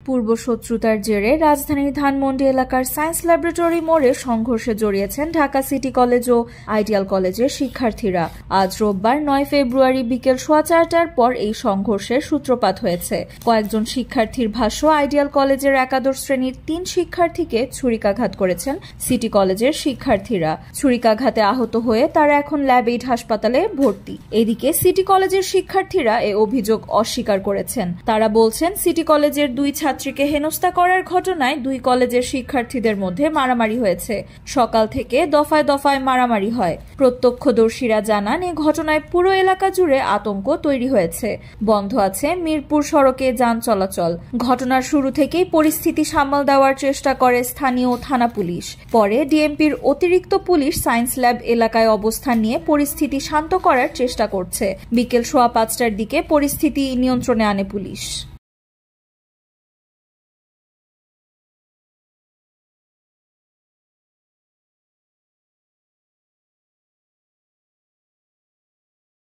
পূর্বশত্রুতার জেরে রাজধানীর ধানমন্ডি এলাকার সায়েন্স ল্যাবরেটরি মোড়ে সংঘর্ষে জড়িয়েছেন ঢাকা সিটি কলেজ ও আইডিয়াল কলেজের শিক্ষার্থীরা। আজ রোববার 9 ফেব্রুয়ারি বিকেল 4:15টার পর এই সংঘর্ষের সূত্রপাত হয়েছে। কয়েকজন শিক্ষার্থীর ভাষ্য, আইডিয়াল কলেজের একাদশ শ্রেণীর 3 শিক্ষার্থীকে ছুরিকাঘাত করেছেন সিটি কলেজের শিক্ষার্থীরা। ছুরিকাঘাতে আহত হয়ে তারা এখন ল্যাব এইড হাসপাতালে ভর্তি। এদিকে সিটি কলেজের শিক্ষার্থীরা এ অভিযোগ অস্বীকার করেছেন। তারা বলছেন, সিটি কলেজের 2 ছাত্রীকে হেনস্থা করার ঘটনায় 2 কলেজের শিক্ষার্থীদের মধ্যে মারামারি হয়েছে। সকাল থেকে দফায় দফায় মারামারি হয়। প্রত্যক্ষদর্শীরা জানান, এই ঘটনায় পুরো এলাকা জুড়ে আতঙ্ক তৈরি হয়েছে। বন্ধ আছে মিরপুর সড়কে যান চলাচল। ঘটনার শুরু থেকেই পরিস্থিতি সামাল দেওয়ার চেষ্টা করে স্থানীয় থানা পুলিশ। পরে ডিএমপির অতিরিক্ত পুলিশ সায়েন্স ল্যাব এলাকায় অবস্থান নিয়ে পরিস্থিতি শান্ত করার চেষ্টা করছে। বিকেল 5:15টার দিকে পরিস্থিতি নিয়ন্ত্রণে আনে পুলিশ।